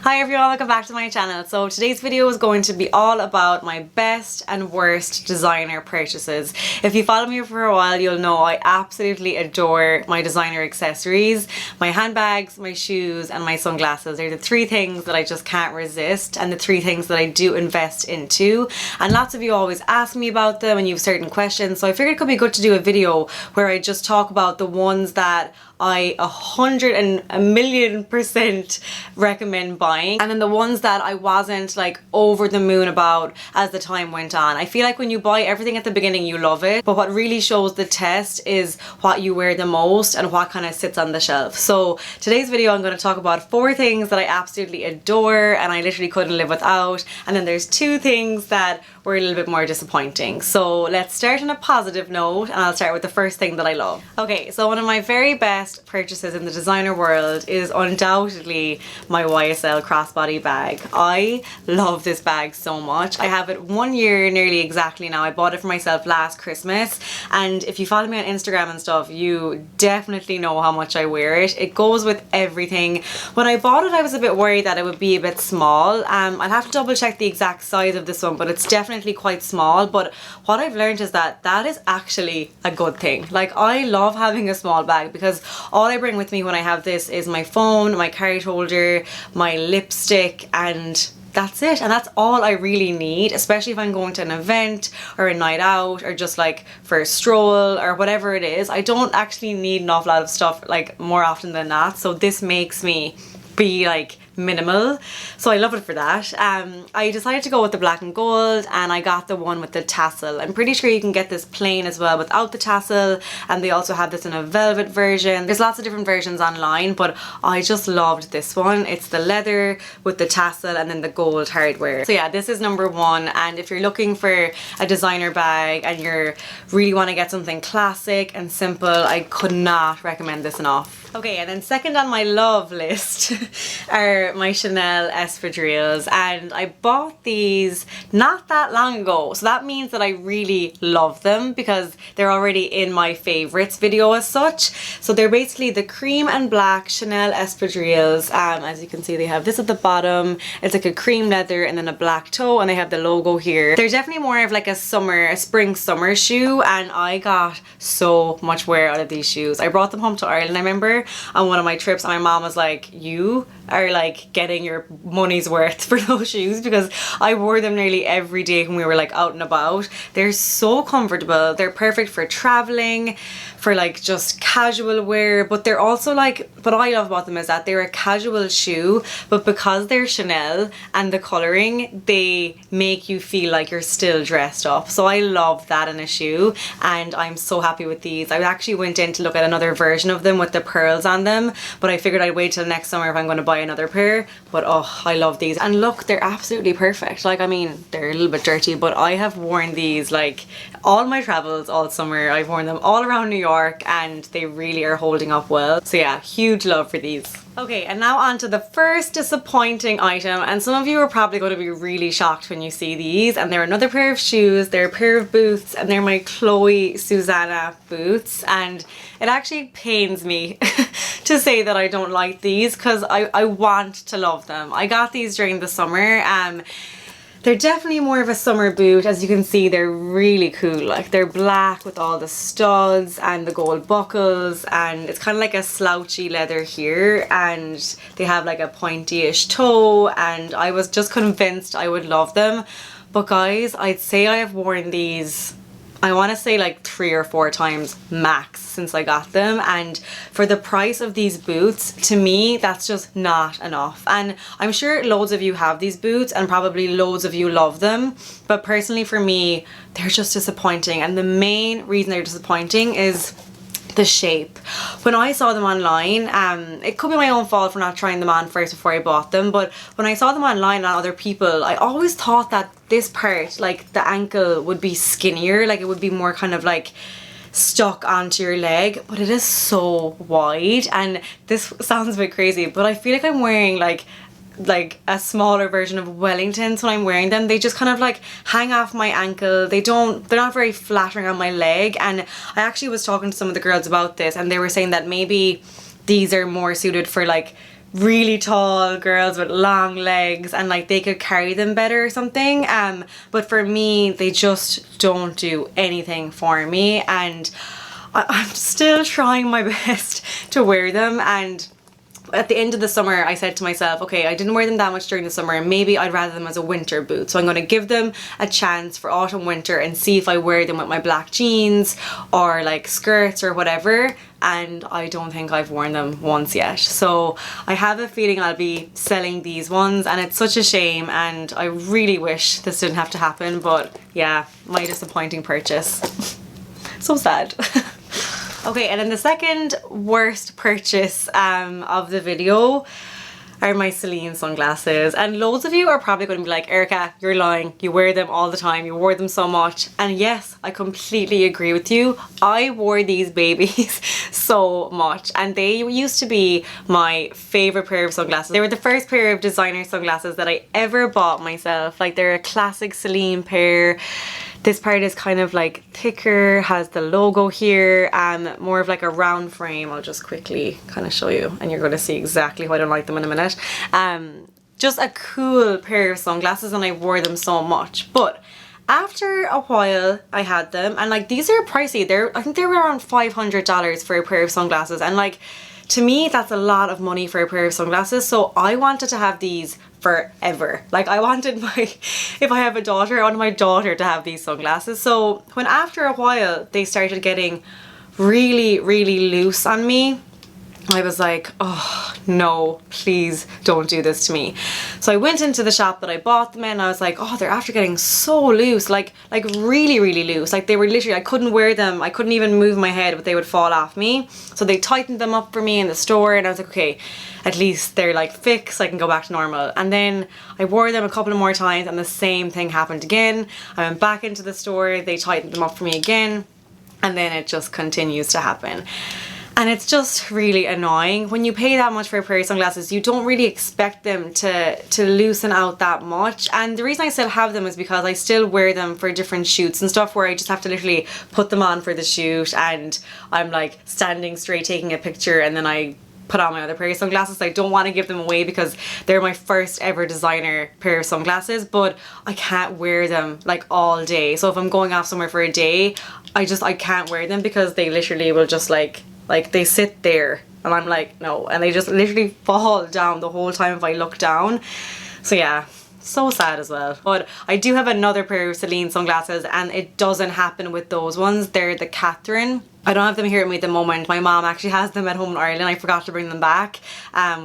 Hi everyone, welcome back to my channel. So today's video is going to be all about my best and worst designer purchases. If you follow me for a while, you'll know I absolutely adore my designer accessories. My handbags, my shoes and my sunglasses. They're the three things that I just can't resist and the three things that I do invest into. And lots of you always ask me about them and you have certain questions, so I figured it could be good to do a video where I just talk about the ones that I 100% recommend buying, and then the ones that I wasn't like over the moon about as the time went on. I feel like when you buy everything at the beginning you love it, but what really shows the test is what you wear the most and what kind of sits on the shelf. So today's video I'm going to talk about 4 things that I absolutely adore and I literally couldn't live without, and then there's 2 things that were a little bit more disappointing. So let's start on a positive note and I'll start with the first thing that I love. Okay, so one of my very best purchases in the designer world is undoubtedly my YSL crossbody bag. I love this bag so much. I have it 1 year nearly exactly now. I bought it for myself last Christmas, and if you follow me on Instagram and stuff, you definitely know how much I wear it. It goes with everything. When I bought it I was a bit worried that it would be a bit small. I'll have to double check the exact size of this one, but it's definitely quite small. But what I've learned is that that is actually a good thing. Like, I love having a small bag because all I bring with me when I have this is my phone, my card holder, my lipstick, and that's it. And that's all I really need, especially if I'm going to an event or a night out or just like for a stroll or whatever it is. I don't actually need an awful lot of stuff like more often than not, so this makes me be like minimal, so I love it for that. I decided to go with the black and gold and I got the one with the tassel. I'm pretty sure you can get this plain as well without the tassel, and they also have this in a velvet version. There's lots of different versions online, but I just loved this one. It's the leather with the tassel and then the gold hardware. So yeah, this is number 1, and if you're looking for a designer bag and you really want to get something classic and simple, I could not recommend this enough. Okay, and then second on my love list are my Chanel espadrilles, and I bought these not that long ago, so that means that I really love them because they're already in my favorites video as such. So they're basically the cream and black Chanel espadrilles. As you can see, they have this at the bottom. It's like a cream leather and then a black toe, and they have the logo here. They're definitely more of like a spring summer shoe, and I got so much wear out of these shoes. I brought them home to Ireland, I remember, on one of my trips, and my mom was like, you are like getting your money's worth for those shoes, because I wore them nearly every day when we were like out and about. They're so comfortable. They're perfect for traveling, for like just casual wear, but they're also like, what I love about them is that they're a casual shoe, but because they're Chanel and the coloring, they make you feel like you're still dressed up. So I love that in a shoe, and I'm so happy with these. I actually went in to look at another version of them with the pearls on them, but I figured I'd wait till next summer if I'm going to buy another pair. But oh, I love these, and look, they're absolutely perfect. Like, I mean, they're a little bit dirty, but I have worn these like all my travels all summer. I've worn them all around New York and they really are holding up well. So yeah, huge love for these. Okay, and now on to the first disappointing item, and some of you are probably going to be really shocked when you see these, and they're another pair of shoes, they're a pair of boots, and they're my Chloe Susanna boots, and it actually pains me to say that I don't like these because I want to love them. I got these during the summer. They're definitely more of a summer boot. As you can see, they're really cool. Like, they're black with all the studs and the gold buckles, and it's kind of like a slouchy leather here, and they have like a pointy-ish toe, and I was just convinced I would love them. But guys, I'd say I have worn these, I want to say like 3 or 4 times max since I got them, and for the price of these boots, to me that's just not enough. And I'm sure loads of you have these boots and probably loads of you love them, but personally for me they're just disappointing, and the main reason they're disappointing is the shape. When I saw them online, it could be my own fault for not trying them on first before I bought them, but when I saw them online on other people, I always thought that this part, like the ankle, would be skinnier, like it would be more kind of like stuck onto your leg, but it is so wide. And this sounds a bit crazy, but I feel like I'm wearing like a smaller version of Wellingtons when I'm wearing them. They just kind of like hang off my ankle. They're not very flattering on my leg. And I actually was talking to some of the girls about this, and they were saying that maybe these are more suited for like really tall girls with long legs and like they could carry them better or something. But for me, they just don't do anything for me, and I'm still trying my best to wear them. And at the end of the summer, I said to myself, okay, I didn't wear them that much during the summer, and maybe I'd rather them as a winter boot. So I'm going to give them a chance for autumn, winter, and see if I wear them with my black jeans or like skirts or whatever. And I don't think I've worn them once yet. So I have a feeling I'll be selling these ones, and it's such a shame, and I really wish this didn't have to happen. But yeah, my disappointing purchase. So sad. Okay, and then the second worst purchase of the video are my Celine sunglasses. And loads of you are probably going to be like, Erica, you're lying. You wear them all the time. You wore them so much. And yes, I completely agree with you. I wore these babies so much, and they used to be my favorite pair of sunglasses. They were the first pair of designer sunglasses that I ever bought myself. Like, they're a classic Celine pair. This part is kind of like thicker, has the logo here, more of like a round frame. I'll just quickly kind of show you, and you're going to see exactly why I don't like them in a minute. Just a cool pair of sunglasses, and I wore them so much. But after a while I had them, and like these are pricey. I think they were around $500 for a pair of sunglasses, and like to me that's a lot of money for a pair of sunglasses. So I wanted to have these forever. Like, I wanted if I have a daughter, I wanted my daughter to have these sunglasses. So when after a while they started getting really, really loose on me, I was like, oh no, please don't do this to me. So I went into the shop that I bought them in, and I was like, oh, they're after getting so loose, like really, really loose. Like, they were literally, I couldn't wear them. I couldn't even move my head, but they would fall off me. So they tightened them up for me in the store, and I was like, okay, at least they're like fixed, I can go back to normal. And then I wore them a couple of more times, and the same thing happened again. I went back into the store, they tightened them up for me again, and then it just continues to happen. And it's just really annoying. When you pay that much for a pair of sunglasses, you don't really expect them to loosen out that much. And the reason I still have them is because I still wear them for different shoots and stuff, where I just have to literally put them on for the shoot, and I'm like standing straight taking a picture, and then I put on my other pair of sunglasses. I don't want to give them away because they're my first ever designer pair of sunglasses, but I can't wear them like all day. So if I'm going off somewhere for a day, I can't wear them because they literally will just like they sit there, and I'm like, no, and they just literally fall down the whole time if I look down. So yeah, so sad as well. But I do have another pair of Celine sunglasses, and it doesn't happen with those ones. They're the Catherine. I don't have them here with me at the moment. My mom actually has them at home in Ireland. I forgot to bring them back,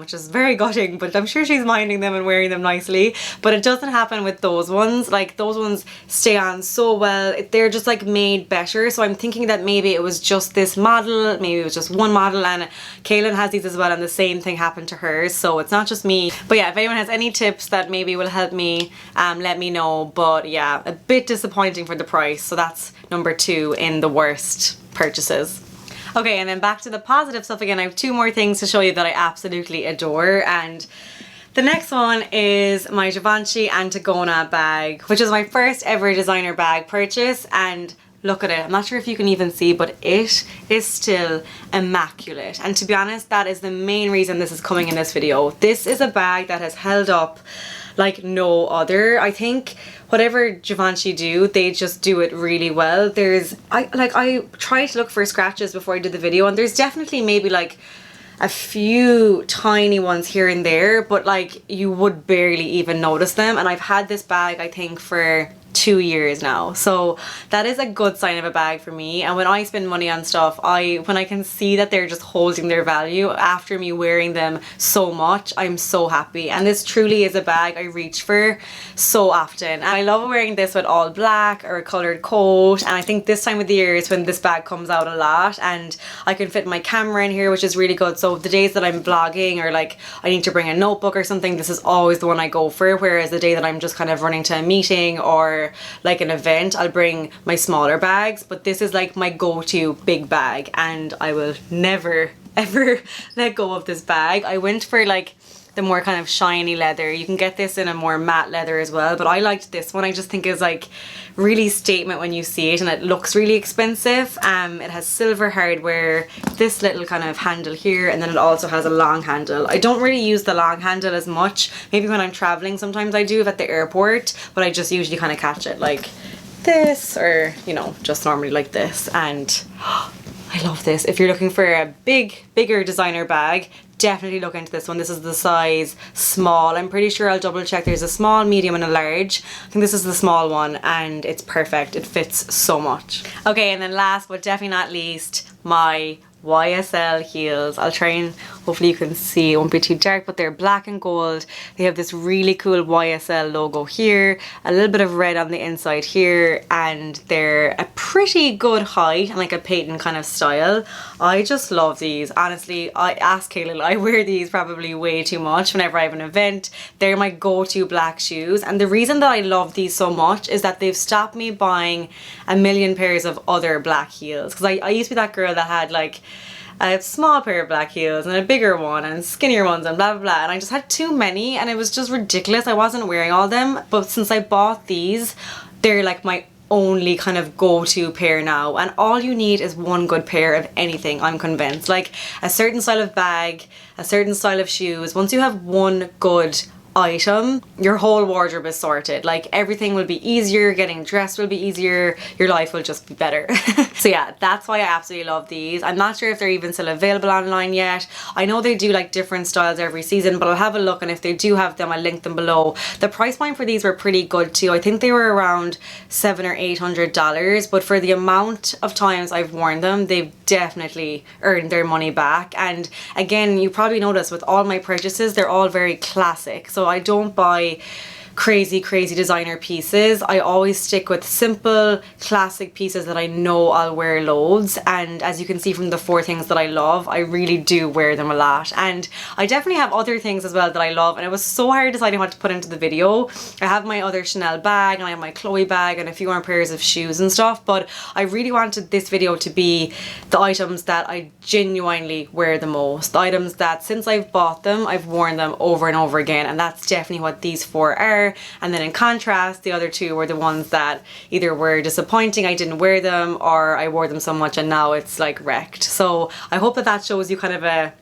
which is very gutting, but I'm sure she's minding them and wearing them nicely. But it doesn't happen with those ones. Like, those ones stay on so well. They're just like made better. So I'm thinking that maybe it was just this model, maybe it was just one model, and Kaylin has these as well, and the same thing happened to hers. So it's not just me. But yeah, if anyone has any tips that maybe will help me, let me know. But yeah, a bit disappointing for the price. So that's number 2 in the worst purchases. Okay, and then back to the positive stuff again. I have 2 more things to show you that I absolutely adore, and the next one is my Givenchy Antigona bag, which is my first ever designer bag purchase. And look at it. I'm not sure if you can even see, but it is still immaculate. And to be honest, that is the main reason this is coming in this video. This is a bag that has held up like no other. I think whatever Givenchy do, they just do it really well. I tried to look for scratches before I did the video, and there's definitely maybe like a few tiny ones here and there, but like you would barely even notice them. And I've had this bag, I think, for 2 years now, so that is a good sign of a bag for me. And when I spend money on stuff, when I can see that they're just holding their value after me wearing them so much, I'm so happy. And this truly is a bag I reach for so often, and I love wearing this with all black or a colored coat. And I think this time of the year is when this bag comes out a lot, and I can fit my camera in here, which is really good. So the days that I'm vlogging, or like I need to bring a notebook or something, this is always the one I go for. Whereas the day that I'm just kind of running to a meeting or like an event, I'll bring my smaller bags. But this is like my go-to big bag, and I will never ever let go of this bag. I went for like the more kind of shiny leather. You can get this in a more matte leather as well, but I liked this one. I just think is like really statement when you see it, and it looks really expensive. It has silver hardware, this little kind of handle here, and then it also has a long handle. I don't really use the long handle as much. Maybe when I'm traveling sometimes I do at the airport, but I just usually kind of catch it like this, or you know, just normally like this. And I love this. If you're looking for a bigger designer bag, definitely look into this one. This is the size small. I'm pretty sure, I'll double check. There's a small, medium, and a large. I think this is the small one, and it's perfect. It fits so much. Okay, and then last but definitely not least, my YSL heels. I'll try and hopefully you can see, it won't be too dark, but they're black and gold. They have this really cool YSL logo here, a little bit of red on the inside here, and they're a pretty good height and like a patent kind of style. I just love these. Honestly, I ask Kaylin, I wear these probably way too much whenever I have an event. They're my go-to black shoes, and the reason that I love these so much is that they've stopped me buying a million pairs of other black heels, because I used to be that girl that had like a small pair of black heels and a bigger one and skinnier ones and blah blah blah, and I just had too many and it was just ridiculous. I wasn't wearing all them, but since I bought these, they're like my only kind of go-to pair now, and all you need is one good pair of anything. I'm convinced, like a certain style of bag, a certain style of shoes. Once you have one good item, your whole wardrobe is sorted. Like everything will be easier, getting dressed will be easier, your life will just be better. So yeah, that's why I absolutely love these. I'm not sure if they're even still available online yet. I know they do like different styles every season, but I'll have a look, and if they do have them, I'll link them below. The price point for these were pretty good too. I think they were around $700 or $800, but for the amount of times I've worn them, they've definitely earned their money back. And again, you probably noticed with all my purchases, they're all very classic. So I don't buy crazy designer pieces. I always stick with simple classic pieces that I know I'll wear loads, and as you can see from the 4 things that I love, I really do wear them a lot. And I definitely have other things as well that I love, and it was so hard deciding what to put into the video. I have my other Chanel bag, and I have my Chloe bag, and a few more pairs of shoes and stuff, but I really wanted this video to be the items that I genuinely wear the most, the items that since I've bought them, I've worn them over and over again, and that's definitely what these 4 are. And then in contrast, the other 2 were the ones that either were disappointing, I didn't wear them, or I wore them so much and now it's like wrecked. So I hope that that shows you kind of a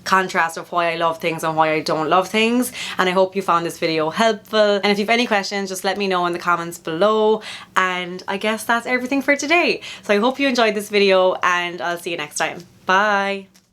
contrast of why I love things and why I don't love things, and I hope you found this video helpful. And if you have any questions, just let me know in the comments below, and I guess that's everything for today. So I hope you enjoyed this video, and I'll see you next time. Bye!